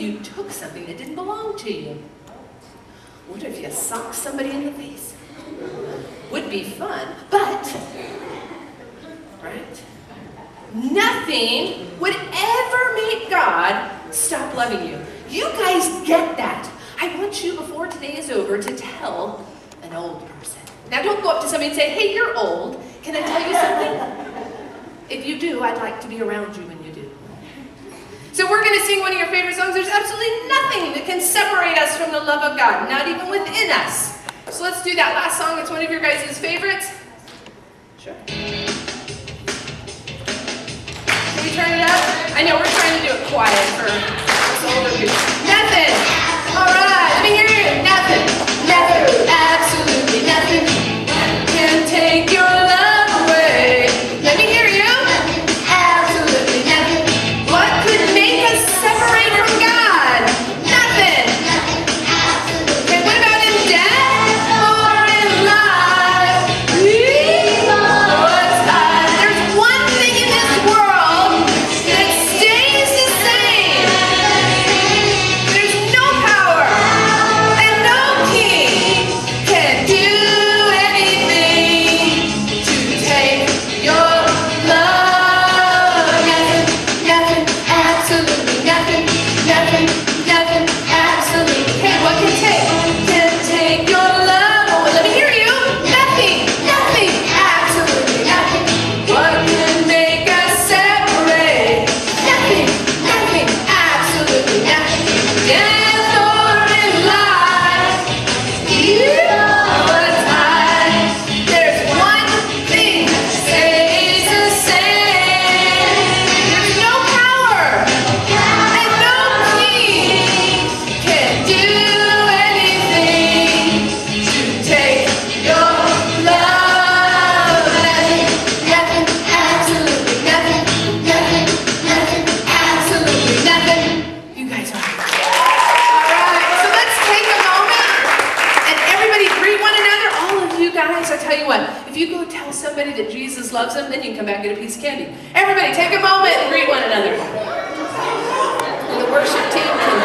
you took something that didn't belong to you? What if you socked somebody in the face? Would be fun, but, right? Nothing would ever make God stop loving you. You guys get that. I want you, before today is over, to tell an old person. Now don't go up to somebody and say, hey, you're old. Can I tell you something? If you do, I'd like to be around you when you do. So we're going to sing one of your favorite songs. There's absolutely nothing that can separate us from the love of God, not even within us. So let's do that last song. It's one of your guys' favorites. Sure. Can we turn it up? I know we're trying to do it quiet for us older people. Nothing. All right. Let me hear you. Nothing. Nothing. Absolutely nothing can take your love away. Let me hear you. Absolutely nothing. What could make us separate from God? Nothing. Okay, what about in death or in life? There's one thing in this world that stays the same. There's no power and no king can do anything to take your love. Nothing, nothing, absolutely nothing, nothing, nothing, absolutely. Hey, what can take your love? Oh, let me hear you. Nothing, nothing, absolutely nothing. What can make us separate? Nothing, nothing, absolutely nothing. Death or in life, either time. There's one thing that stays the same. There's no power and no king can do anything to take your love. Nothing, nothing, absolutely nothing, nothing, nothing, absolutely nothing. You guys are. All right, so let's take a moment and everybody greet one another. All of you guys, I tell you what, if you go tell somebody that Jesus loves them, then you can come back and get a piece of candy. Everybody, take a moment and greet one another. And the worship team can.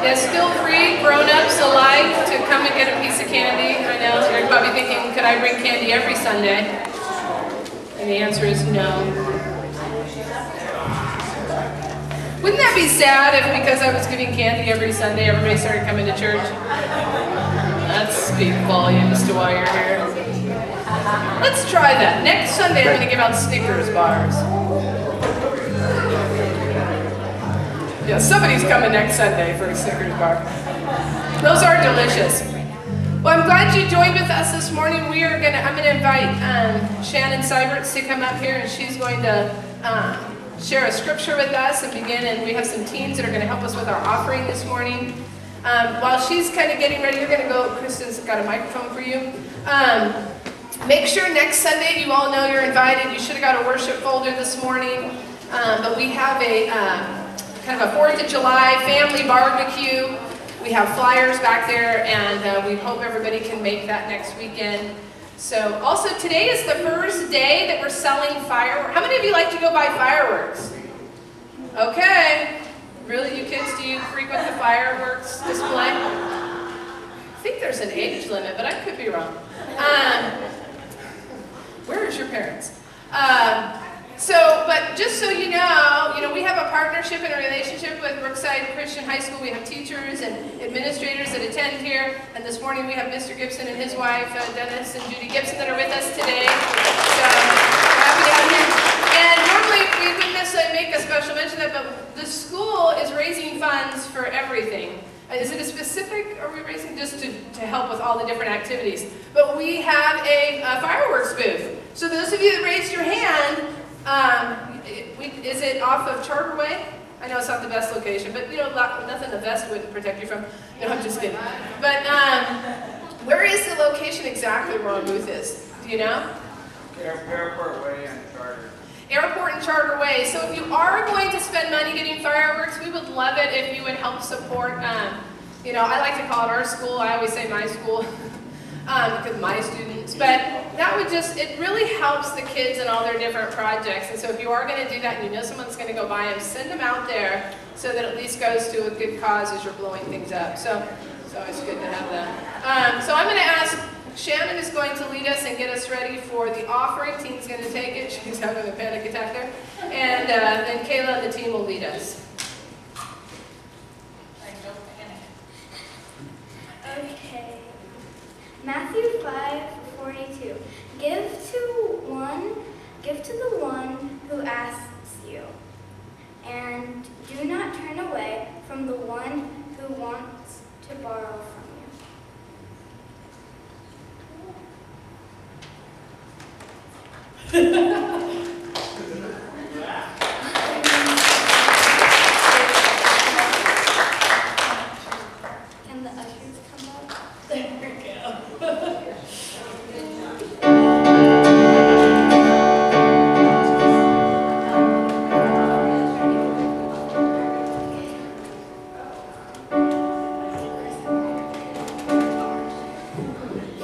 Yes, feel free, grown-ups alike, to come and get a piece of candy. I know, you're probably thinking, could I bring candy every Sunday? And the answer is no. Wouldn't that be sad if because I was giving candy every Sunday, everybody started coming to church? That speaks volumes to why you're here. Let's try that. Next Sunday, I'm going to give out Snickers bars. Yeah, somebody's coming next Sunday for a Snickers bar. Those are delicious. Well, I'm glad you joined with us this morning. I'm going to invite Shannon Seiberts to come up here, and she's going to share a scripture with us and begin. And we have some teens that are going to help us with our offering this morning. While she's kind of getting ready, you're going to go. Kristen's got a microphone for you. Make sure next Sunday, you all know you're invited. You should have got a worship folder this morning. But we have a kind of a 4th of July family barbecue. We have flyers back there, and we hope everybody can make that next weekend. So also today is the first day that we're selling fireworks. How many of you like to go buy fireworks? Okay. Really, you kids, do you frequent the fireworks display? I think there's an age limit, but I could be wrong. Where is your parents? But just so you know, we have a partnership and a relationship with Brookside Christian High School. We have teachers and administrators that attend here, and this morning we have Mr. Gibson and his wife, Dennis and Judy Gibson, that are with us today. So happy to have him. And normally we wouldn't necessarily make a special mention of that, but the school is raising funds for everything. Is it a specific, are we raising just to help with all the different activities? But we have a fireworks booth. So those of you that raised your hand, is it off of Charter Way? I know it's not the best location, but nothing the vest wouldn't protect you from. No, I'm just kidding. But where is the location exactly where our booth is? Do you know? Airport Way and Charter. Airport and Charter Way. So if you are going to spend money getting fireworks, we would love it if you would help support, I like to call it our school. I always say my school because my students. But that would it really helps the kids in all their different projects. And so if you are going to do that and you know someone's going to go buy them, send them out there so that at least goes to a good cause as you're blowing things up. So it's always good to have that. So I'm going to ask, Shannon is going to lead us and get us ready for the offering. Team's going to take it. She's having a panic attack there. And then Kayla and the team will lead us. Okay. Matthew 5:42. Give to the one who asks you, and do not turn away from the one who wants to borrow from you. Can the ushers come up? There we go.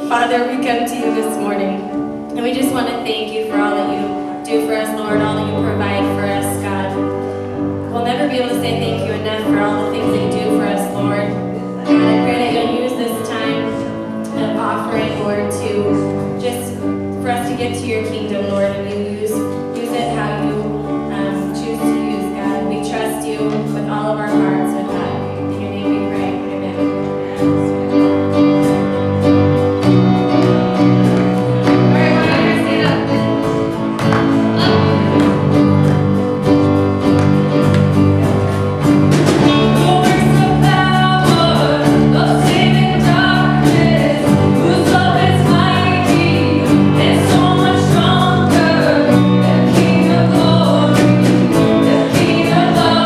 Father, we come to you this morning, and we just want to thank you for all that you do for us, Lord, all that you provide for us, God. We'll never be able to say thank you enough for all the things that you do for us, Lord. God, I pray that you'll use this time of offering, Lord, to just for us to get to your kingdom, Lord, and you use it how you choose to use, God. We trust you with all of our hearts with that. In your name we pray. Amen. King of glory, the King of glory.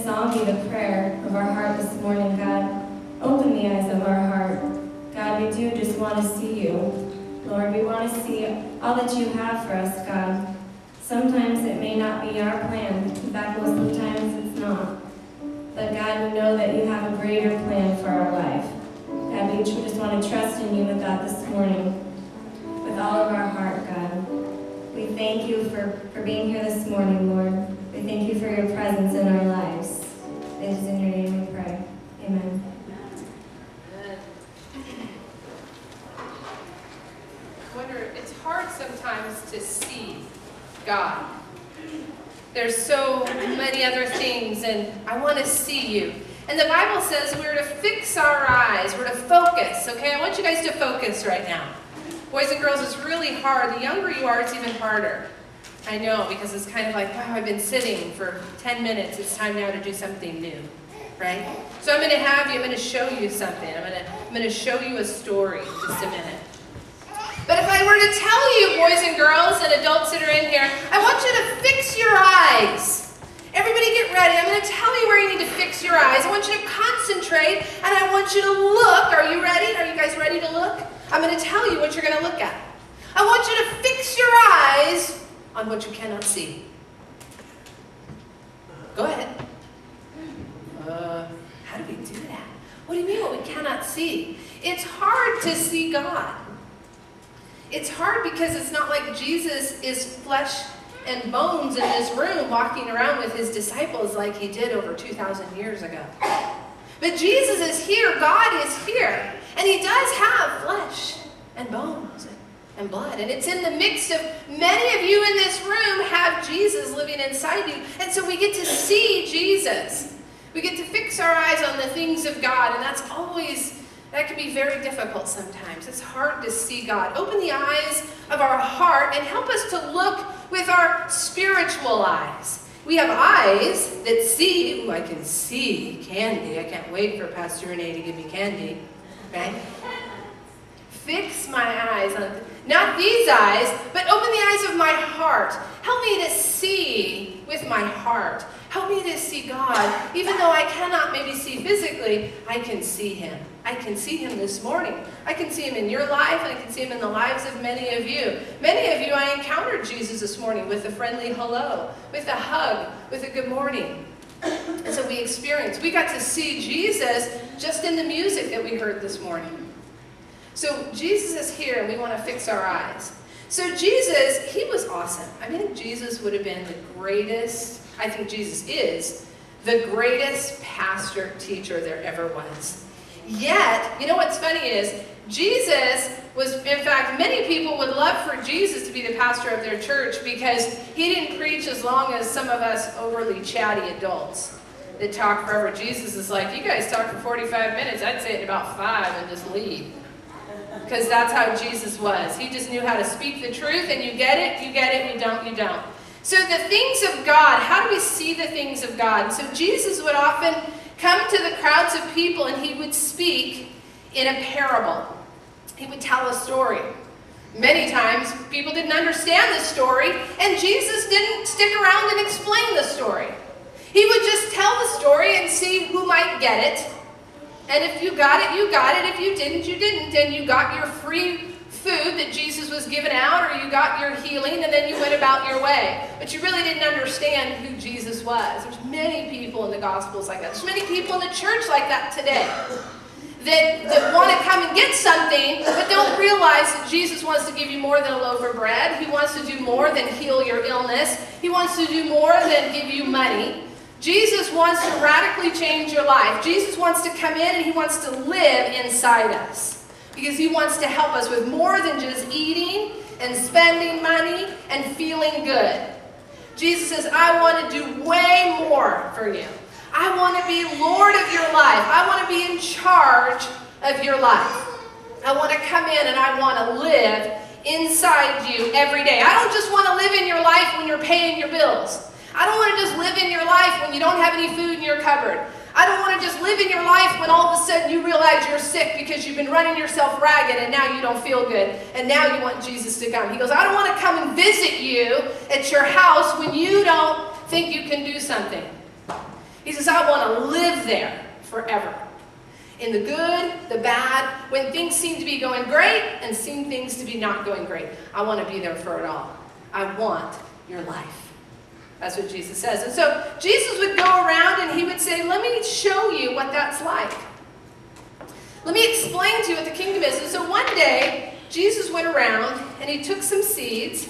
song be the prayer of our heart this morning, God. Open the eyes of our heart. God, we do just want to see you. Lord, we want to see all that you have for us, God. Sometimes it may not be our plan. In fact, most of the times it's not. But God, we know that you have a greater plan for our life. God, we just want to trust in you with that this morning, with all of our heart, God. We thank you for being here this morning, Lord. We thank you for your presence in our lives. It is in your name we pray. Amen. I wonder, it's hard sometimes to see God. There's so many other things, and I want to see you. And the Bible says we're to fix our eyes, we're to focus, okay? I want you guys to focus right now. Boys and girls, it's really hard. The younger you are, it's even harder. I know, because it's kind of like, wow, I've been sitting for 10 minutes. It's time now to do something new, right? So I'm going to show you something. I'm going to show you a story in just a minute. But if I were to tell you, boys and girls and adults that are in here, I want you to fix your eyes. Everybody get ready. I'm going to tell you where you need to fix your eyes. I want you to concentrate, and I want you to look. Are you ready? Are you guys ready to look? I'm going to tell you what you're going to look at. I want you to fix your eyes on what you cannot see. Go ahead. How do we do that? What do you mean what we cannot see? It's hard to see God. It's hard because it's not like Jesus is flesh and bones in this room walking around with his disciples like he did over 2,000 years ago. But Jesus is here, God is here, and he does have flesh and bones and blood. And it's in the mix of many of you in this room have Jesus living inside you. And so we get to see Jesus. We get to fix our eyes on the things of God, and that can be very difficult sometimes. It's hard to see God. Open the eyes of our heart and help us to look with our spiritual eyes. We have eyes that see. Ooh, I can see candy. I can't wait for Pastor Renee to give me candy. Okay? Fix my eyes on, not these eyes, but open the eyes of my heart. Help me to see with my heart. Help me to see God. Even though I cannot maybe see physically, I can see him. I can see him this morning. I can see him in your life, and I can see him in the lives of many of you. Many of you, I encountered Jesus this morning with a friendly hello, with a hug, with a good morning. And so we got to see Jesus just in the music that we heard this morning. So Jesus is here, and we want to fix our eyes. So Jesus, he was awesome. I think Jesus would have been the greatest, I think Jesus is the greatest pastor teacher there ever was. Yet, you know what's funny is, Jesus was, in fact, many people would love for Jesus to be the pastor of their church because he didn't preach as long as some of us overly chatty adults that talk forever. Jesus is like, you guys talk for 45 minutes, I'd say it in about 5 and just leave. Because that's how Jesus was. He just knew how to speak the truth, and you get it, you don't, you don't. So the things of God, how do we see the things of God? So Jesus would often come to the crowds of people, and he would speak in a parable. He would tell a story. Many times, people didn't understand the story, and Jesus didn't stick around and explain the story. He would just tell the story and see who might get it. And if you got it, you got it. If you didn't, you didn't. And you got your free food that Jesus was giving out, or you got your healing, and then you went about your way. But you really didn't understand who Jesus was. There's many people in the Gospels like that. There's many people in the church like that today that want to come and get something, but don't realize that Jesus wants to give you more than a loaf of bread. He wants to do more than heal your illness. He wants to do more than give you money. Jesus wants to radically change your life. Jesus wants to come in and he wants to live inside us because he wants to help us with more than just eating and spending money and feeling good. Jesus says, I want to do way more for you. I want to be Lord of your life. I want to be in charge of your life. I want to come in and I want to live inside you every day. I don't just want to live in your life when you're paying your bills. I don't want to just live in your life when you don't have any food in your cupboard. I don't want to just live in your life when all of a sudden you realize you're sick because you've been running yourself ragged and now you don't feel good and now you want Jesus to come. He goes, I don't want to come and visit you at your house when you don't think you can do something. He says, I want to live there forever. In the good, the bad, when things seem to be going great and seem things to be not going great. I want to be there for it all. I want your life. That's what Jesus says. And so Jesus would go around and he would say, let me show you what that's like. Let me explain to you what the kingdom is. And so one day, Jesus went around and he took some seeds.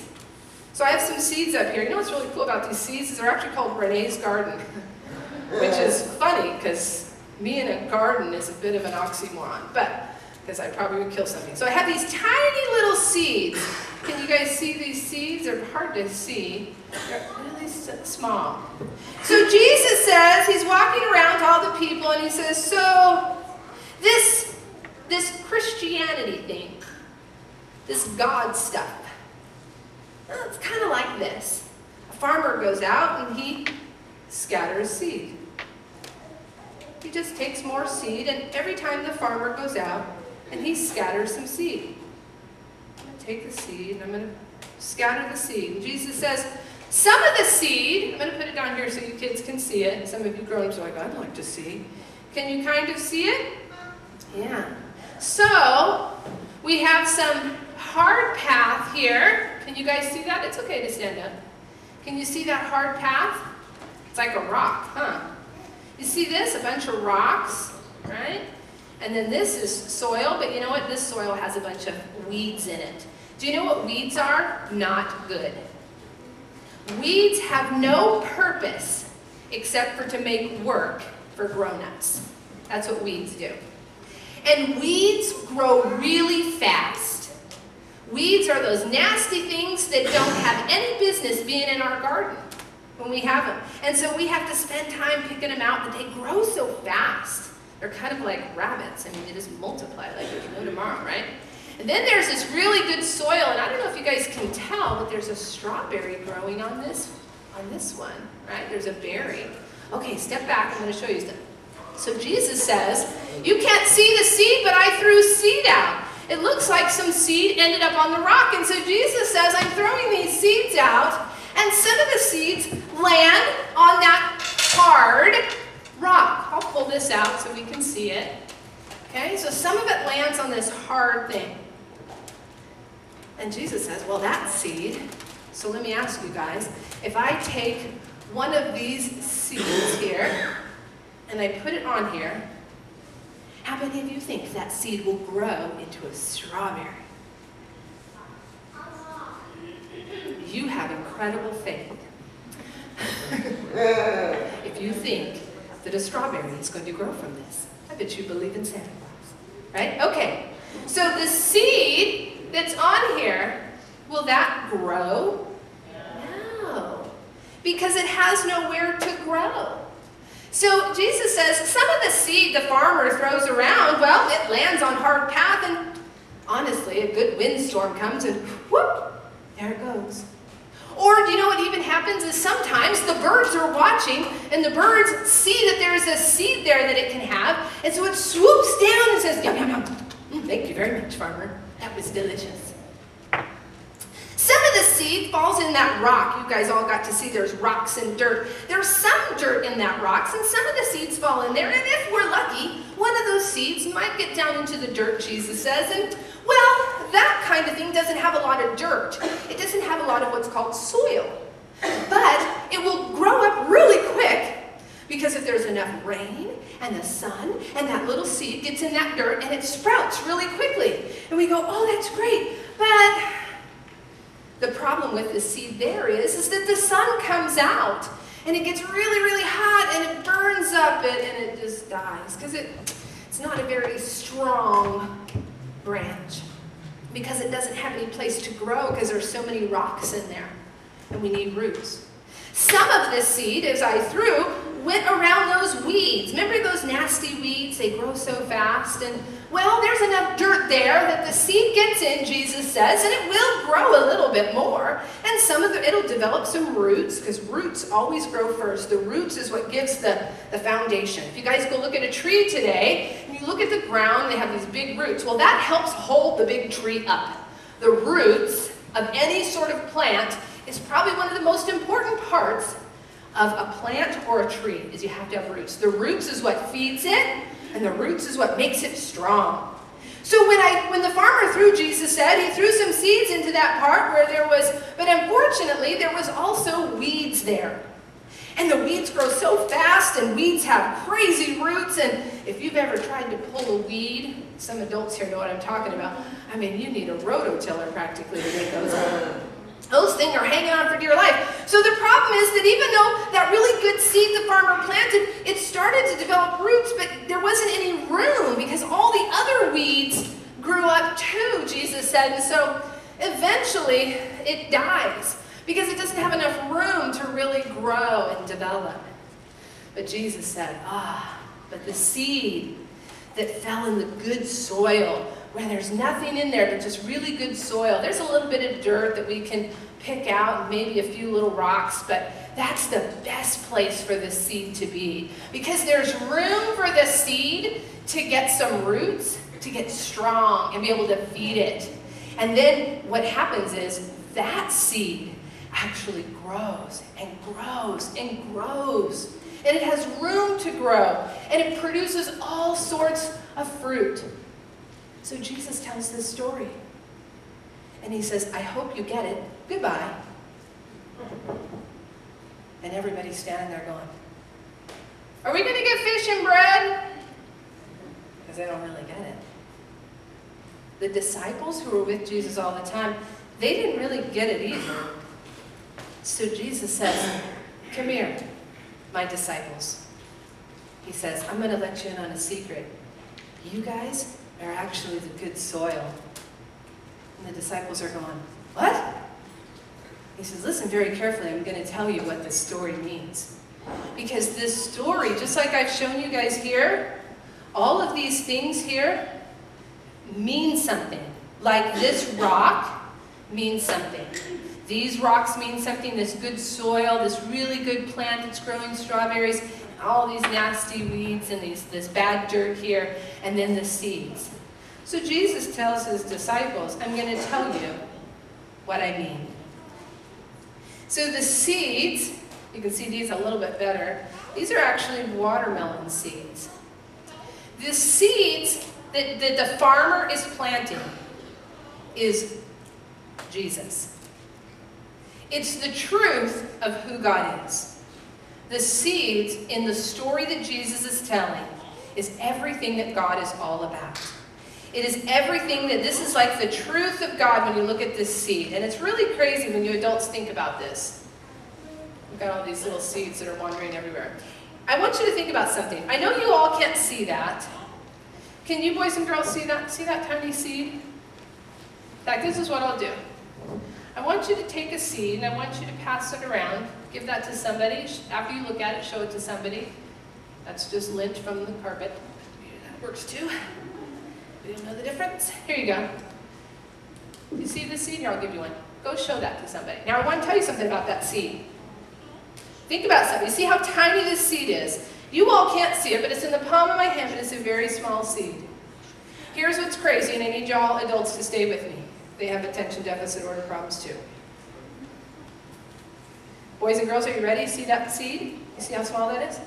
So I have some seeds up here. You know what's really cool about these seeds is they're actually called Renee's garden, which is funny because me in a garden is a bit of an oxymoron, but because I probably would kill something. So I have these tiny little seeds. Can you guys see these seeds? They're hard to see. They're really small. So Jesus says, he's walking around to all the people and he says, so this Christianity thing, this God stuff, well, it's kind of like this. A farmer goes out and he scatters seed. He just takes more seed, and every time the farmer goes out and he scatters some seed. I'm going to take the seed and I'm going to scatter the seed. And Jesus says, some of the seed, I'm going to put it down here so you kids can see it. Some of you grown-ups are like, I'd like to see. Can you kind of see it? Yeah. So, we have some hard path here. Can you guys see that? It's okay to stand up. Can you see that hard path? It's like a rock, huh? You see this? A bunch of rocks, right? And then this is soil, but you know what? This soil has a bunch of weeds in it. Do you know what weeds are? Not good. Weeds have no purpose except for to make work for grown-ups. That's what weeds do. And weeds grow really fast. Weeds are those nasty things that don't have any business being in our garden when we have them. And so we have to spend time picking them out, but they grow so fast. They're kind of like rabbits. I mean, they just multiply like there's no tomorrow, right? And then there's this really good soil, and I don't know if you guys can tell, but there's a strawberry growing on this one, right? There's a berry. Okay, step back, I'm going to show you stuff. So Jesus says, you can't see the seed, but I threw seed out. It looks like some seed ended up on the rock, and so Jesus says, I'm throwing these seeds out, and some of the seeds land on that hard rock. I'll pull this out so we can see it. Okay, so some of it lands on this hard thing. And Jesus says, well, that's seed. So let me ask you guys, if I take one of these seeds here, and I put it on here, how many of you think that seed will grow into a strawberry? You have incredible faith. If you think that a strawberry is going to grow from this, I bet you believe in Santa Claus, right? Okay, so the seed that's on here, will that grow? No, because it has nowhere to grow. So Jesus says, some of the seed the farmer throws around, well, it lands on hard path, and honestly, a good windstorm comes and whoop, there it goes. Or do you know what even happens is sometimes the birds are watching and the birds see that there's a seed there that it can have, and so it swoops down and says, yum, yum, yum. Thank you very much, farmer. That was delicious. Some of the seed falls in that rock. You guys all got to see there's rocks and dirt. There's some dirt in that rocks, and some of the seeds fall in there, and if we're lucky, one of those seeds might get down into the dirt, Jesus says, and well, that kind of thing doesn't have a lot of dirt. It doesn't have a lot of what's called soil. But it will grow up really quick because if there's enough rain and the sun and that little seed gets in that dirt and it sprouts really quickly. And we go, oh, that's great. But the problem with the seed there is that the sun comes out and it gets really, really hot and it burns up it and it just dies because it's not a very strong branch because it doesn't have any place to grow because there's so many rocks in there and we need roots. Some of this seed, as I threw, went around those weeds. Remember those nasty weeds? They grow so fast and, well, there's enough dirt there that the seed gets in, Jesus says, and it will grow a little bit more. And it'll develop some roots because roots always grow first. The roots is what gives the foundation. If you guys go look at a tree today, and you look at the ground, they have these big roots. Well, that helps hold the big tree up. The roots of any sort of plant is probably one of the most important parts of a plant or a tree is you have to have roots. The roots is what feeds it, and the roots is what makes it strong. So when the farmer threw, Jesus said, he threw some seeds into that part where there was, but unfortunately there was also weeds there. And the weeds grow so fast, and weeds have crazy roots, and if you've ever tried to pull a weed, some adults here know what I'm talking about. I mean, you need a rototiller practically to get those out. Those things are hanging on for dear life. So the problem is that even though that really good seed the farmer planted, it started to develop roots, but there wasn't any room because all the other weeds grew up too, Jesus said. And so eventually it dies because it doesn't have enough room to really grow and develop. But Jesus said, but the seed that fell in the good soil, where there's nothing in there but just really good soil. There's a little bit of dirt that we can pick out, and maybe a few little rocks, but that's the best place for the seed to be. Because there's room for the seed to get some roots, to get strong and be able to feed it. And then what happens is that seed actually grows and grows and grows. And it has room to grow. And it produces all sorts of fruit. So Jesus tells this story. And he says, I hope you get it. Goodbye. And everybody's standing there going, are we going to get fish and bread? Because they don't really get it. The disciples who were with Jesus all the time, they didn't really get it either. So Jesus says, come here, my disciples. He says, I'm going to let you in on a secret. You guys are actually the good soil. And the disciples are going, what? He says, listen very carefully. I'm going to tell you what this story means. Because this story, just like I've shown you guys here, all of these things here mean something. Like this rock means something. These rocks mean something. This good soil, this really good plant that's growing strawberries, all these nasty weeds and this bad dirt here, and then the seeds. So Jesus tells his disciples, I'm going to tell you what I mean. So the seeds, you can see these a little bit better, these are actually watermelon seeds. The seeds that the farmer is planting is Jesus. It's the truth of who God is. The seeds in the story that Jesus is telling is everything that God is all about. It is everything that, this is like the truth of God when you look at this seed. And it's really crazy when you adults think about this. We've got all these little seeds that are wandering everywhere. I want you to think about something. I know you all can't see that. Can you boys and girls see that? See that tiny seed? In fact, this is what I'll do. I want you to take a seed and I want you to pass it around. Give that to somebody. After you look at it, show it to somebody. That's just lint from the carpet. That works too. You don't know the difference? Here you go. You see the seed? Here, I'll give you one. Go show that to somebody. Now, I want to tell you something about that seed. Think about something. You see how tiny this seed is? You all can't see it, but it's in the palm of my hand, and it's a very small seed. Here's what's crazy, and I need y'all adults to stay with me. They have attention deficit order problems too. Boys and girls, are you ready? See that seed? You see how small that is?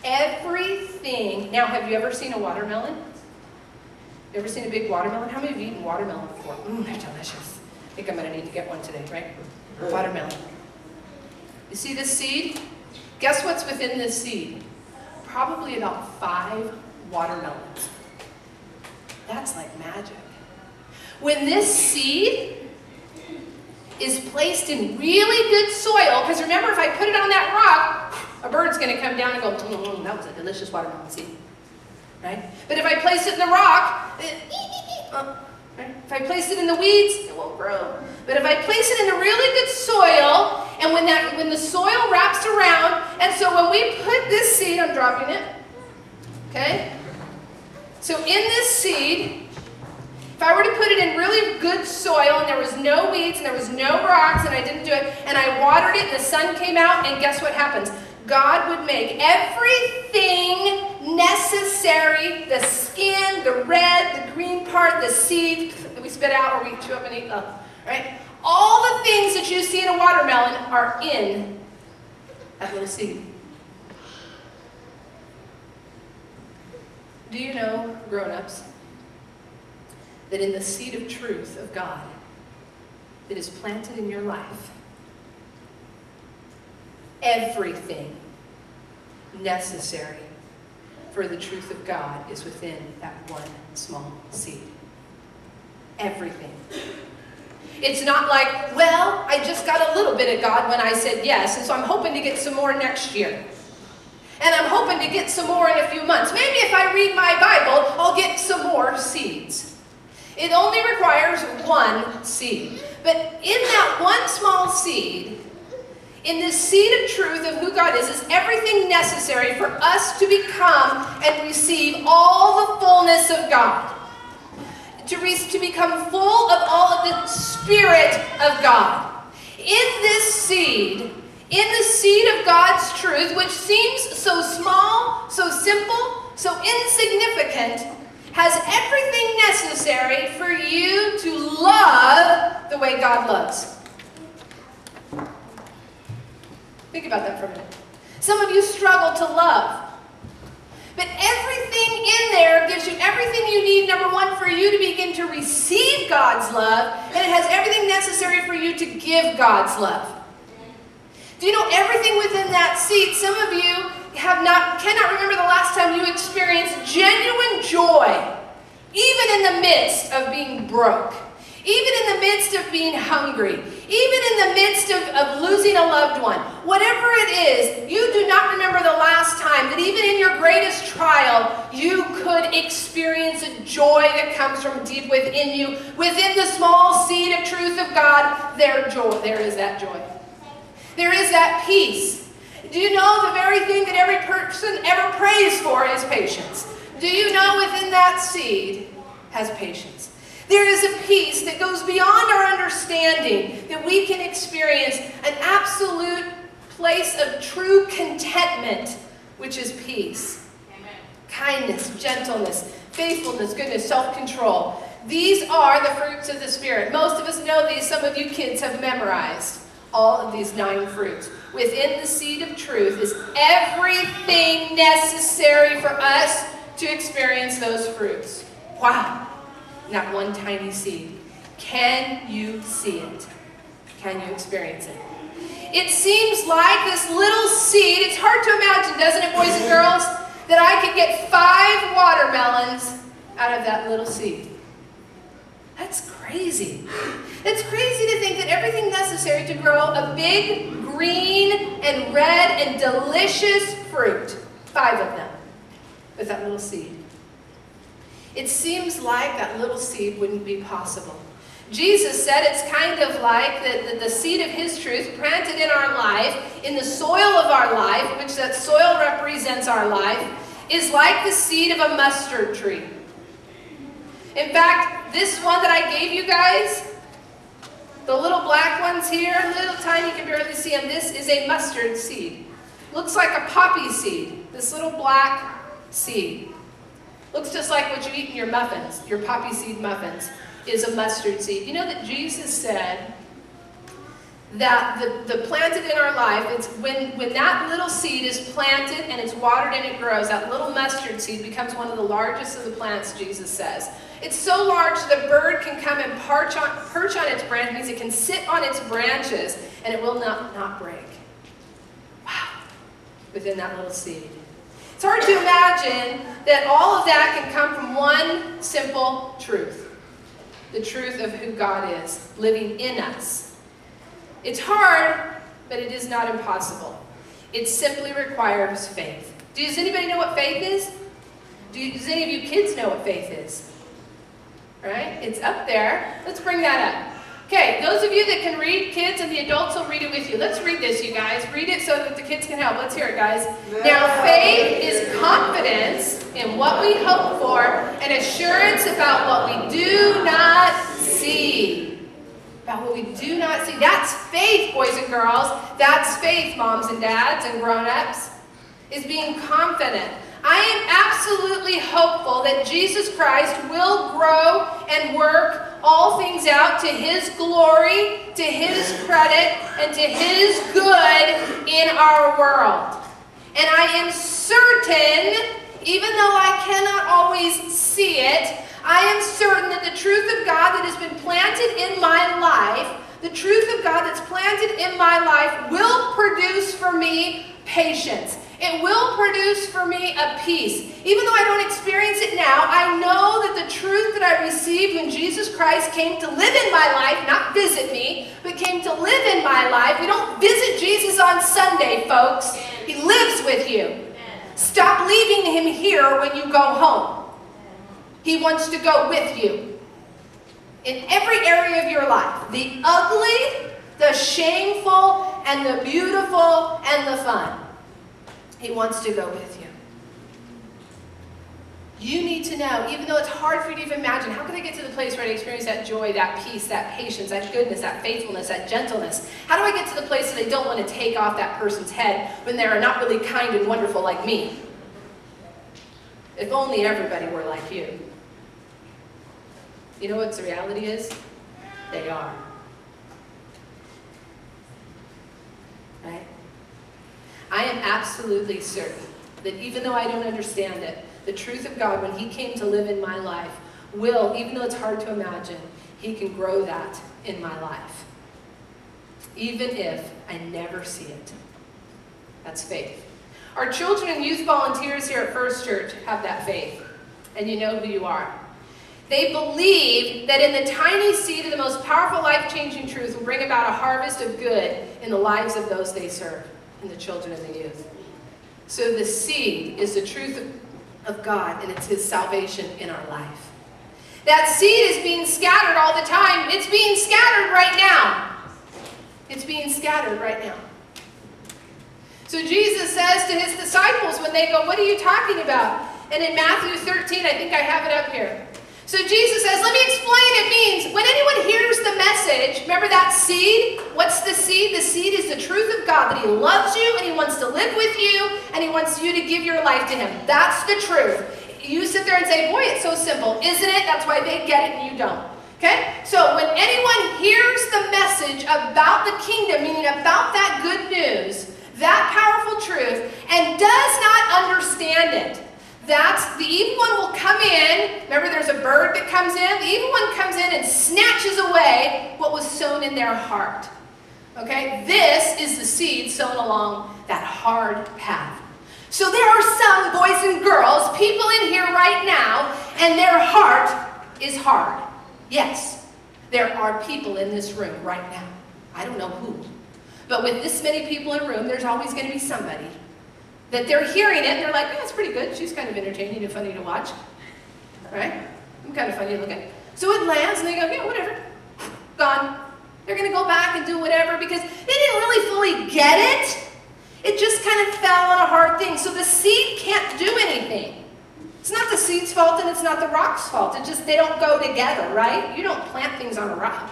Everything. Now, have you ever seen a watermelon? You ever seen a big watermelon? How many of you eaten watermelon before? They're delicious. I think I'm going to need to get one today, right? Watermelon. You see this seed? Guess what's within this seed? Probably about 5 watermelons. That's like magic. When this seed is placed in really good soil, because remember, if I put it on that rock, a bird's going to come down and go, that was a delicious watermelon seed. Right? But if I place it in the rock, right? If I place it in the weeds, it won't grow. But if I place it in the really good soil, and when the soil wraps around, and so when we put this seed, I'm dropping it, okay? So in this seed, if I were to put it in really good soil, and there was no weeds, and there was no rocks, and I didn't do it, and I watered it, and the sun came out, and guess what happens? God would make everything necessary, the skin, the red, the green part, the seed that we spit out or we chew up and eat up, right? All the things that you see in a watermelon are in That little seed. Do you know, grown-ups, that in the seed of truth of God that is planted in your life, everything necessary for the truth of God is within that one small seed. Everything. It's not like, well, I just got a little bit of God when I said yes, and so I'm hoping to get some more next year. And I'm hoping to get some more in a few months. Maybe if I read my Bible, I'll get some more seeds. It only requires one seed. But in that one small seed, in this seed of truth of who God is everything necessary for us to become and receive all the fullness of God. To become full of all of the Spirit of God. In this seed, in the seed of God's truth, which seems so small, so simple, so insignificant, has everything necessary for you to love the way God loves. Think about that for a minute. Some of you struggle to love. But everything in there gives you everything you need, number one, for you to begin to receive God's love, and it has everything necessary for you to give God's love. Do you know everything within that seed? Some of you cannot remember the last time you experienced genuine joy, even in the midst of being broke, even in the midst of being hungry, even in the midst of losing a loved one. Whatever it is, you do not remember the last time that even in your greatest trial, you could experience a joy that comes from deep within you. Within the small seed of truth of God, there is that joy. There is that peace. Do you know the very thing that every person ever prays for is patience? Do you know within that seed has patience? There is a peace that goes beyond our understanding, that we can experience an absolute place of true contentment, which is peace. Amen. Kindness, gentleness, faithfulness, goodness, self-control. These are the fruits of the Spirit. Most of us know these. Some of you kids have memorized all of these 9 fruits. Within the seed of truth is everything necessary for us to experience those fruits. Wow. That one tiny seed. Can you see it? Can you experience it? It seems like this little seed, it's hard to imagine, doesn't it, boys and girls, that I could get 5 watermelons out of that little seed. That's crazy. It's crazy to think that everything necessary to grow a big, green, and red, and delicious fruit, 5 of them, with that little seed. It seems like that little seed wouldn't be possible. Jesus said it's kind of like the seed of his truth planted in our life, in the soil of our life, which that soil represents our life, is like the seed of a mustard tree. In fact, this one that I gave you guys, the little black ones here, little tiny, you can barely see them, this is a mustard seed. Looks like a poppy seed, this little black seed. Looks just like what you eat in your muffins, your poppy seed muffins, is a mustard seed. You know that Jesus said that the planted in our life, it's when that little seed is planted and it's watered and it grows, that little mustard seed becomes one of the largest of the plants, Jesus says. It's so large the bird can come and perch on its branch, means it can sit on its branches and it will not break. Wow, within that little seed. It's hard to imagine that all of that can come from one simple truth. The truth of who God is, living in us. It's hard, but it is not impossible. It simply requires faith. Does anybody know what faith is? Does any of you kids know what faith is? All right, it's up there. Let's bring that up. Okay, those of you that can read, kids, and the adults will read it with you. Let's read this, you guys. Read it so that the kids can help. Let's hear it, guys. Now, faith is confidence in what we hope for and assurance about what we do not see. About what we do not see. That's faith, boys and girls. That's faith, moms and dads and grown-ups, is being confident. I am absolutely hopeful that Jesus Christ will grow and work all things out to His glory, to His credit, and to His good in our world. And I am certain, even though I cannot always see it, I am certain that the truth of God that has been planted in my life, the truth of God that's planted in my life will produce for me patience. It will produce for me a peace. Even though I don't experience it now, I know that the truth that I received when Jesus Christ came to live in my life, not visit me, but came to live in my life. We don't visit Jesus on Sunday, folks. He lives with you. Stop leaving Him here when you go home. He wants to go with you in every area of your life. The ugly, the shameful, and the beautiful, and the fun. He wants to go with you. You need to know, even though it's hard for you to even imagine, how can I get to the place where I experience that joy, that peace, that patience, that goodness, that faithfulness, that gentleness? How do I get to the place that I don't want to take off that person's head when they are not really kind and wonderful like me? If only everybody were like you. You know what the reality is? They are. Right? I am absolutely certain that even though I don't understand it, the truth of God, when He came to live in my life, will, even though it's hard to imagine, He can grow that in my life. Even if I never see it. That's faith. Our children and youth volunteers here at First Church have that faith. And you know who you are. They believe that in the tiny seed of the most powerful, life-changing truth will bring about a harvest of good in the lives of those they serve, in the children and the youth. So the seed is the truth of God, and it's His salvation in our life. That seed is being scattered all the time. It's being scattered right now. It's being scattered right now. So Jesus says to His disciples when they go, "What are you talking about?" And in Matthew 13, I think I have it up here. So Jesus says, let me explain it means. When anyone hears the message, remember that seed? What's the seed? The seed is the truth of God, that He loves you and He wants to live with you and He wants you to give your life to Him. That's the truth. You sit there and say, boy, it's so simple, isn't it? That's why they get it and you don't. Okay? So when anyone hears the message about the kingdom, meaning about that good news, that powerful truth, and does not understand it, the evil one will come in. Remember, there's a bird that comes in. The evil one comes in and snatches away what was sown in their heart. Okay? This is the seed sown along that hard path. So there are some boys and girls, people in here right now, and their heart is hard. Yes, there are people in this room right now. I don't know who. But with this many people in a room, there's always going to be somebody that they're hearing it, and they're like, yeah, that's pretty good. She's kind of entertaining and funny to watch. Right? I'm kind of funny looking. So it lands, and they go, yeah, whatever. Gone. They're going to go back and do whatever because they didn't really fully get it. It just kind of fell on a hard thing. So the seed can't do anything. It's not the seed's fault, and it's not the rock's fault. It's just they don't go together, right? You don't plant things on a rock.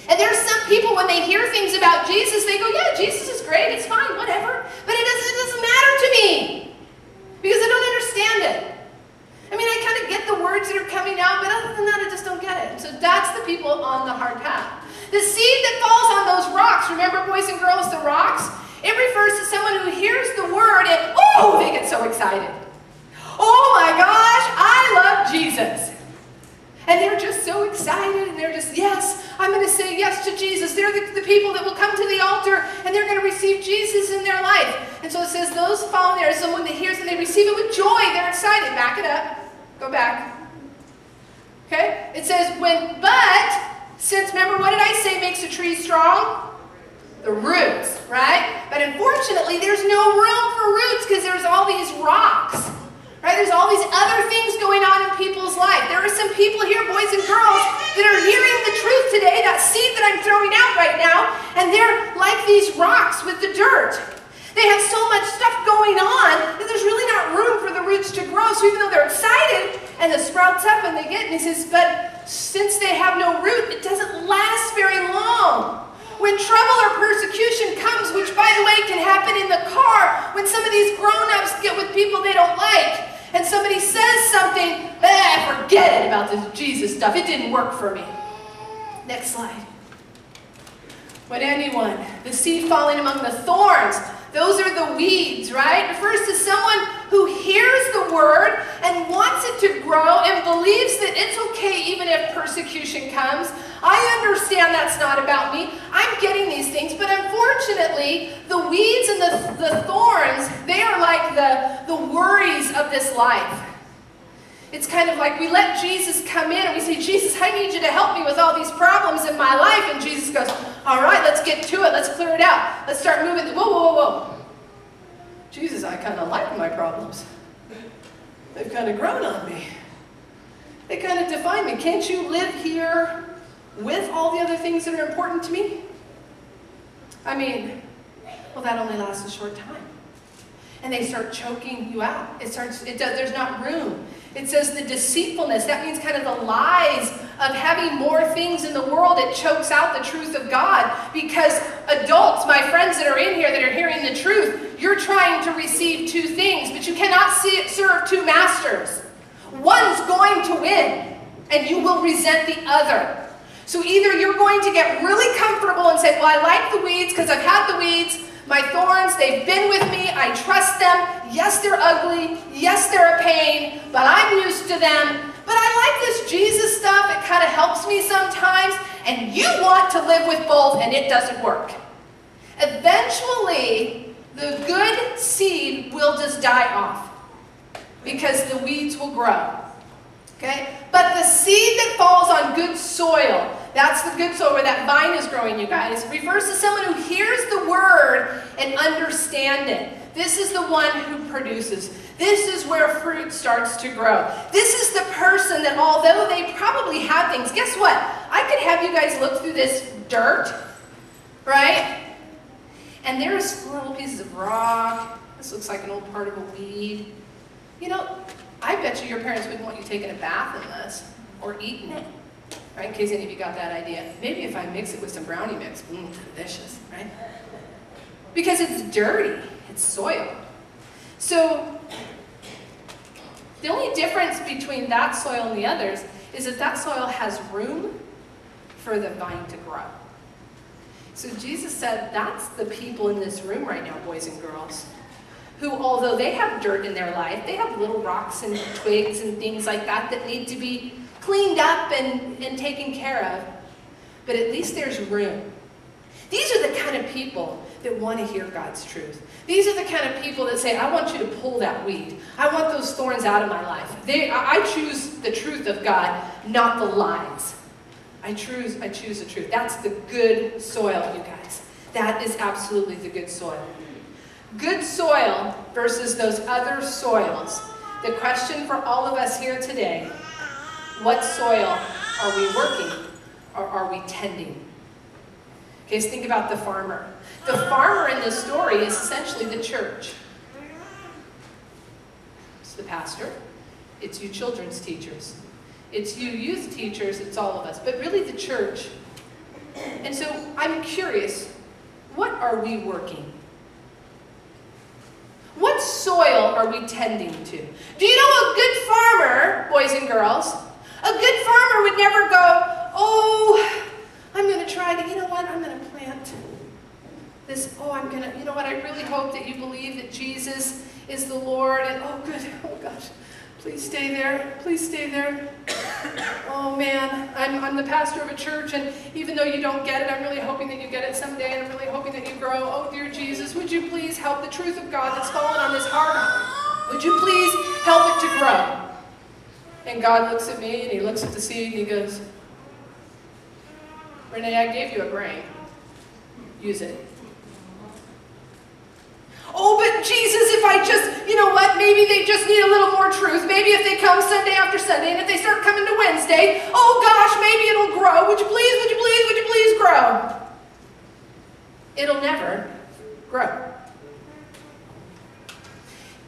And there's some people, when they hear things about Jesus, they go, yeah, Jesus is great, it's fine, whatever. But it doesn't matter to me because I don't understand it. I mean, I kind of get the words that are coming out, but other than that, I just don't get it. And so that's the people on the hard path. The seed that falls on those rocks, remember, boys and girls, the rocks? It refers to someone who hears the word and, oh, they get so excited. Oh my gosh, I love Jesus. And they're just so excited, and they're just, yes, I'm going to say yes to Jesus. They're the people that will come to the altar, and they're going to receive Jesus in their life. And so it says, those following there is someone that hears and they receive it with joy. They're excited. Back it up. Go back. Okay? It says, since, remember, what did I say makes a tree strong? The roots, right? But unfortunately, there's no room for roots because there's all these rocks. Right? There's all these other things going on in people's life. There are some people here, boys and girls, that are hearing the truth today, that seed that I'm throwing out right now, and they're like these rocks with the dirt. They have so much stuff going on that there's really not room for the roots to grow. So even though they're excited, and it sprouts up and they get, and he says, but since they have no root, it doesn't last very long. When trouble or persecution comes, which by the way can happen in the car, when some of these grown-ups get with people they don't like, and somebody says something, forget it about this Jesus stuff. It didn't work for me. Next slide. The seed falling among the thorns, those are the weeds, right? Refers to someone who hears the word and wants it to grow and believes that it's okay even if persecution comes. I understand that's not about me. I'm getting these things, but unfortunately, the weeds and the thorns, they are like the worries of this life. It's kind of like we let Jesus come in and we say, Jesus, I need you to help me with all these problems in my life. And Jesus goes, all right, let's get to it. Let's clear it out. Let's start moving. Whoa, whoa, whoa. Jesus, I kind of like my problems. They've kind of grown on me. They kind of define me. Can't you live here with all the other things that are important to me? I mean, well, that only lasts a short time. And they start choking you out. There's not room. It says the deceitfulness. That means kind of the lies of having more things in the world. It chokes out the truth of God. Because adults, my friends that are in here that are hearing the truth, you're trying to receive two things, but you cannot serve two masters. One's going to win, and you will resent the other. So either you're going to get really comfortable and say, well, I like the weeds because I've had the weeds. My thorns, they've been with me. I trust them. Yes, they're ugly. Yes, they're a pain, but I'm used to them. But I like this Jesus stuff. It kind of helps me sometimes. And you want to live with both, and it doesn't work. Eventually, the good seed will just die off because the weeds will grow. Okay? But the seed that falls on good soil, that's the good soil where that vine is growing, you guys, refers to someone who hears the word and understands it. This is the one who produces. This is where fruit starts to grow. This is the person that although they probably have things, guess what? I could have you guys look through this dirt, right? And there's little pieces of rock. This looks like an old part of a weed. You know, I bet you your parents wouldn't want you taking a bath in this or eating it, right? In case any of you got that idea. Maybe if I mix it with some brownie mix, delicious, right? Because it's dirty, it's soil. So the only difference between that soil and the others is that soil has room for the vine to grow. So Jesus said that's the people in this room right now, boys and girls, who, although they have dirt in their life, they have little rocks and twigs and things like that that need to be cleaned up and taken care of. But at least there's room. These are the kind of people that want to hear God's truth. These are the kind of people that say, I want you to pull that weed. I want those thorns out of my life. I choose the truth of God, not the lies. I choose the truth. That's the good soil, you guys. That is absolutely the good soil. Good soil versus those other soils. The question for all of us here today, what soil are we working or are we tending? Okay, so think about the farmer. The farmer in this story is essentially the church. It's the pastor. It's you children's teachers. It's you youth teachers. It's all of us. But really the church. And so I'm curious, what are we working? What soil are we tending to? Do you know a good farmer, boys and girls? A good farmer would never go, oh, I'm going to try to, you know what, I'm going to plant this, you know what, I really hope that you believe that Jesus is the Lord, and oh gosh, please stay there, please stay there. Oh man, I'm the pastor of a church, and even though you don't get it, I'm really hoping that you get it someday, and I'm really hoping that you grow. Oh dear Jesus, would you please help the truth of God that's fallen on this heart? Would you please help it to grow? And God looks at me, and he looks at the seed, and he goes, Renee, I gave you a brain. Use it. Oh, but Jesus, if I just, you know what, maybe they just need a little more truth. Maybe if they come Sunday after Sunday, and if they start coming to Wednesday, oh gosh, maybe it'll grow. Would you please grow? It'll never grow.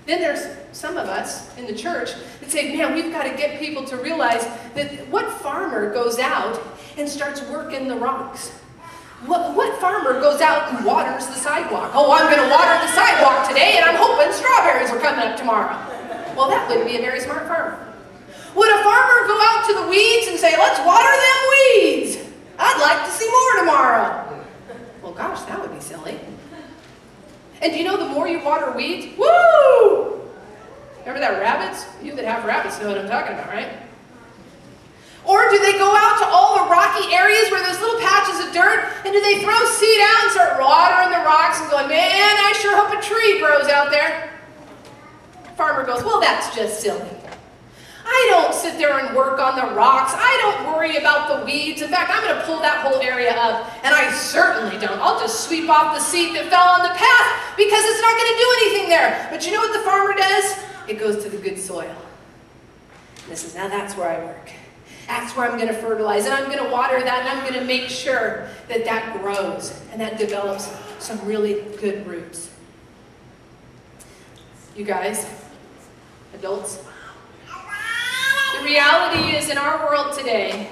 Then there's some of us in the church that say, man, we've got to get people to realize that what farmer goes out and starts working the rocks? What farmer goes out and waters the sidewalk? Oh, I'm going to water the sidewalk today, and I'm hoping strawberries are coming up tomorrow. Well, that wouldn't be a very smart farmer. Would a farmer go out to the weeds and say, let's water them weeds? I'd like to see more tomorrow. Well, gosh, that would be silly. And do you know the more you water weeds, woo! Remember that rabbits? You that have rabbits know what I'm talking about, right? Or do they go out to all the rocky areas where there's little patches of dirt, and do they throw seed out and start watering the rocks and going, man, I sure hope a tree grows out there? Farmer goes, well, that's just silly. I don't sit there and work on the rocks. I don't worry about the weeds. In fact, I'm going to pull that whole area up, and I certainly don't. I'll just sweep off the seed that fell on the path because it's not going to do anything there. But you know what the farmer does? It goes to the good soil. And this is, now that's where I work. That's where I'm going to fertilize, and I'm going to water that, and I'm going to make sure that that grows and that develops some really good roots. You guys, adults, the reality is in our world today,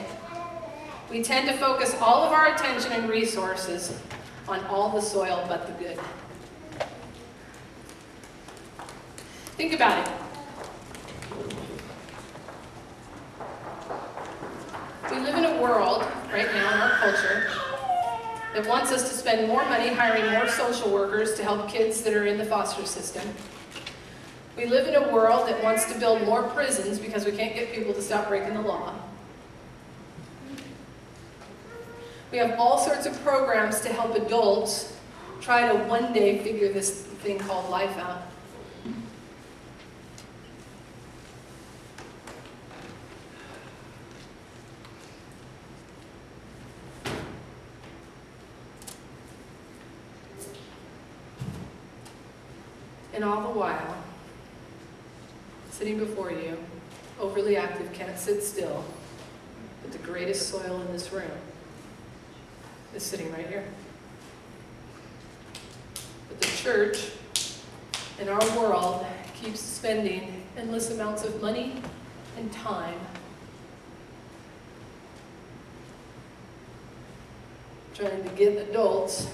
we tend to focus all of our attention and resources on all the soil but the good. Think about it. We live in a world right now in our culture that wants us to spend more money hiring more social workers to help kids that are in the foster system. We live in a world that wants to build more prisons because we can't get people to stop breaking the law. We have all sorts of programs to help adults try to one day figure this thing called life out. And all the while, sitting before you, overly active, can't sit still, but the greatest soil in this room is sitting right here. But the church in our world keeps spending endless amounts of money and time trying to get adults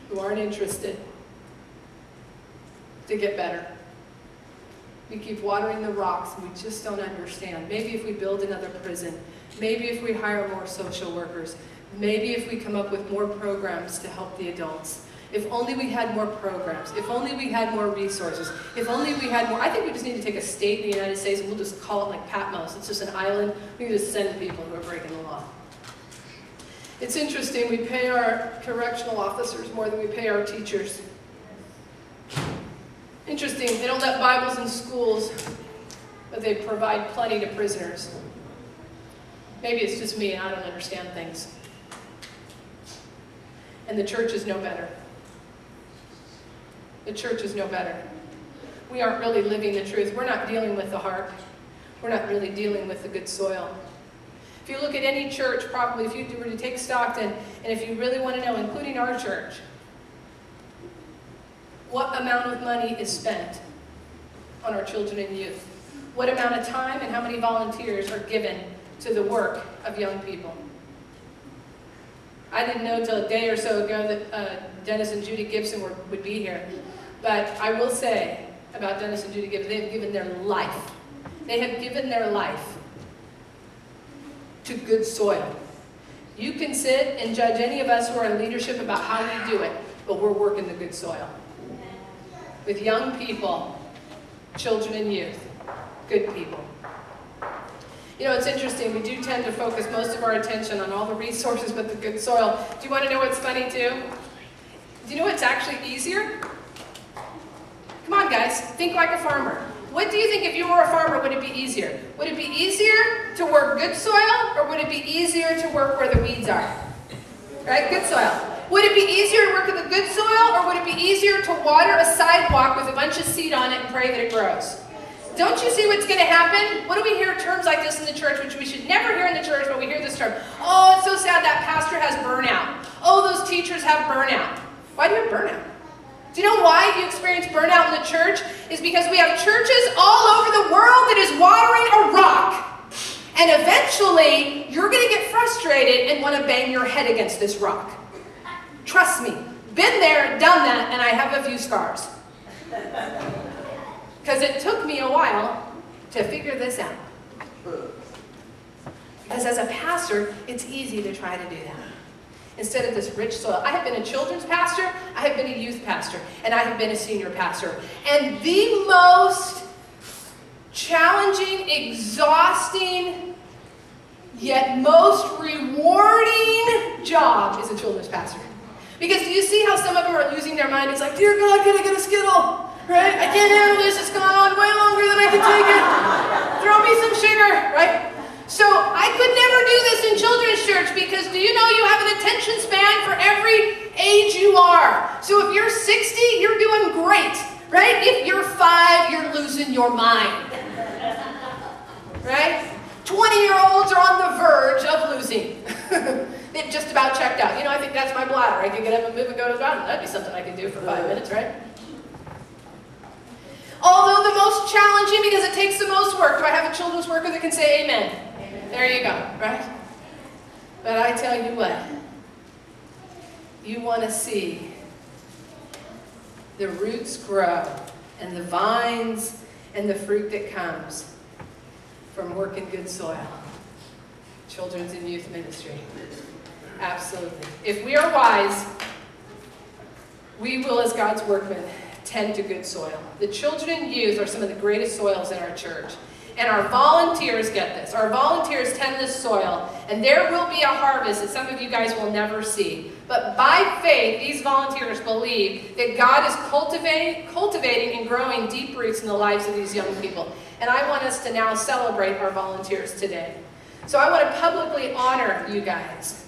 who aren't interested to get better. We keep watering the rocks and we just don't understand. Maybe if we build another prison, maybe if we hire more social workers, maybe if we come up with more programs to help the adults. If only we had more programs, if only we had more resources, if only we had more. I think we just need to take a state in the United States and we'll just call it like Patmos. It's just an island. We can just send people who are breaking the law. It's interesting, we pay our correctional officers more than we pay our teachers. Interesting, they don't let Bibles in schools, but they provide plenty to prisoners. Maybe it's just me and I don't understand things. And the church is no better. The church is no better. We aren't really living the truth. We're not dealing with the heart. We're not really dealing with the good soil. If you look at any church, probably if you were to take Stockton, and if you really want to know, including our church, what amount of money is spent on our children and youth? What amount of time and how many volunteers are given to the work of young people? I didn't know until a day or so ago that Dennis and Judy Gibson would be here. But I will say about Dennis and Judy Gibson, they have given their life. They have given their life to good soil. You can sit and judge any of us who are in leadership about how we do it, but we're working the good soil. With young people, children and youth, good people. You know, it's interesting, we do tend to focus most of our attention on all the resources but the good soil. Do you want to know what's funny too? Do you know what's actually easier? Come on guys, think like a farmer. What do you think if you were a farmer, would it be easier? Would it be easier to work good soil or would it be easier to work where the weeds are? Right, good soil. Would it be easier to work with the good soil or would it be easier to water a sidewalk with a bunch of seed on it and pray that it grows? Don't you see what's going to happen? What do we hear terms like this in the church, which we should never hear in the church, but we hear this term. Oh, it's so sad that pastor has burnout. Oh, those teachers have burnout. Why do you have burnout? Do you know why you experience burnout in the church? It's because we have churches all over the world that is watering a rock. And eventually, you're going to get frustrated and want to bang your head against this rock. Trust me, been there, done that, and I have a few scars. Because it took me a while to figure this out. Because as a pastor, it's easy to try to do that. Instead of this rich soil. I have been a children's pastor, I have been a youth pastor, and I have been a senior pastor. And the most challenging, exhausting, yet most rewarding job is a children's pastor. Because do you see how some of them are losing their mind? It's like, dear God, can I get a Skittle? Right? I can't handle this. It's gone on way longer than I can take it. Throw me some sugar, right? So I could never do this in children's church because do you know you have an attention span for every age you are? So if you're 60, you're doing great, right? If you're 5, you're losing your mind, right? 20-year-olds are on the verge of losing. They've just about checked out. You know, I think that's my bladder. I can get up and move and go to the bathroom. That'd be something I could do for 5 minutes, right? Although the most challenging because it takes the most work. Do I have a children's worker that can say amen? Amen. There you go, right? But I tell you what, you want to see the roots grow and the vines and the fruit that comes from working good soil. Children's and youth ministry. Absolutely. If we are wise, we will, as God's workmen, tend to good soil. The children and youth are some of the greatest soils in our church. And our volunteers get this. Our volunteers tend this soil, and there will be a harvest that some of you guys will never see. But by faith, these volunteers believe that God is cultivating and growing deep roots in the lives of these young people. And I want us to now celebrate our volunteers today. So I want to publicly honor you guys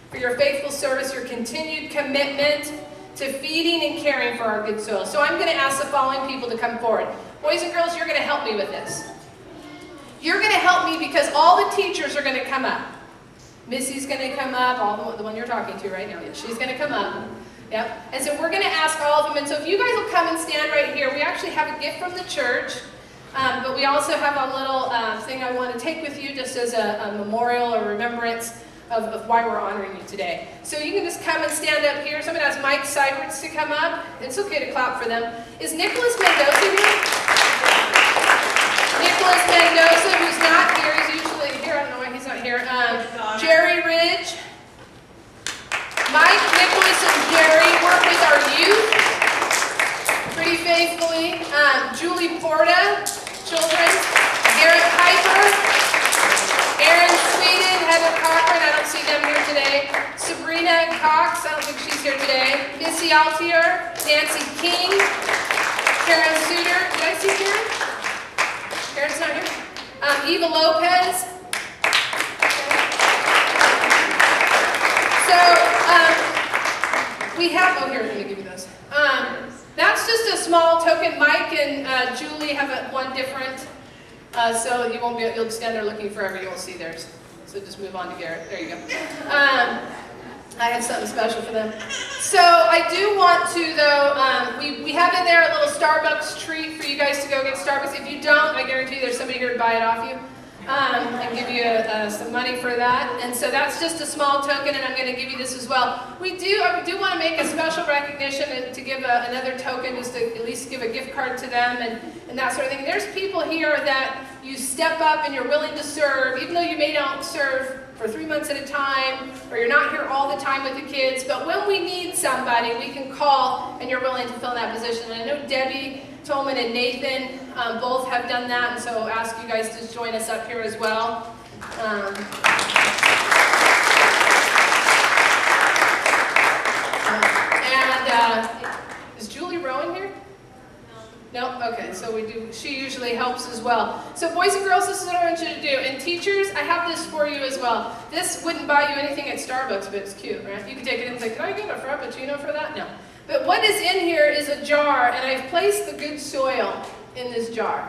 for your faithful service, your continued commitment to feeding and caring for our good soil. So I'm going to ask the following people to come forward. Boys and girls, you're going to help me with this. You're going to help me because all the teachers are going to come up. Missy's going to come up, the one you're talking to right now. She's going to come up. Yep. And so we're going to ask all of them. And so if you guys will come and stand right here, we actually have a gift from the church. But we also have a little thing I want to take with you just as a memorial or remembrance of why we're honoring you today. So you can just come and stand up here. So I'm going to ask Mike Seiberts to come up. It's okay to clap for them. Is Nicholas Mendoza here? Nicholas Mendoza, who's not here. He's usually here. I don't know why he's not here. Jerry Ridge. Mike, Nicholas, and Jerry work with our youth pretty faithfully. Julie Porta, children. Garrett Piper. Aaron Sweden, Heather Cochran, I don't see them here today. Sabrina Cox, I don't think she's here today. Missy Altier, Nancy King, Karen Suter. Did I see Karen? Karen's not here. Eva Lopez. So, we have, oh here, let me give you those. That's just a small token. Mike and Julie have one different. So you won't be, you'll stand there looking forever, you won't see theirs. So just move on to Garrett. There you go. I have something special for them. So I do want to, though, we have in there a little Starbucks treat for you guys to go get Starbucks. If you don't, I guarantee you there's somebody here to buy it off you and give you some money for that. And so that's just a small token, and I'm going to give you this as well. I do want to make a special recognition and to give another token, just to at least give a gift card to them and that sort of thing. There's people here that you step up and you're willing to serve, even though you may not serve for 3 months at a time, or you're not here all the time with the kids, but when we need somebody, we can call and you're willing to fill that position. And I know Debbie Tolman and Nathan both have done that, and so I'll ask you guys to join us up here as well. Is Julie Rowan here? No? Okay, so we do. She usually helps as well. So boys and girls, this is what I want you to do. And teachers, I have this for you as well. This wouldn't buy you anything at Starbucks, but it's cute, right? You can take it in and say, can I get a Frappuccino for that? No. But what is in here is a jar, and I've placed the good soil in this jar.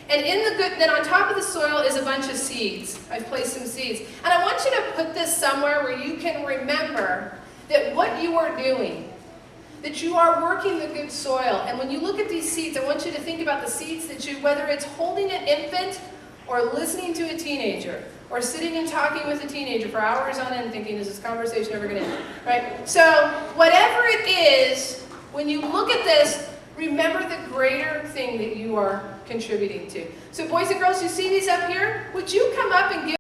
And then on top of the soil is a bunch of seeds. I've placed some seeds. And I want you to put this somewhere where you can remember that what you are doing, that you are working the good soil. And when you look at these seeds, I want you to think about the seeds that whether it's holding an infant or listening to a teenager or sitting and talking with a teenager for hours on end thinking, is this conversation ever going to end? Right? So whatever it is, when you look at this, remember the greater thing that you are contributing to. So boys and girls, you see these up here? Would you come up and give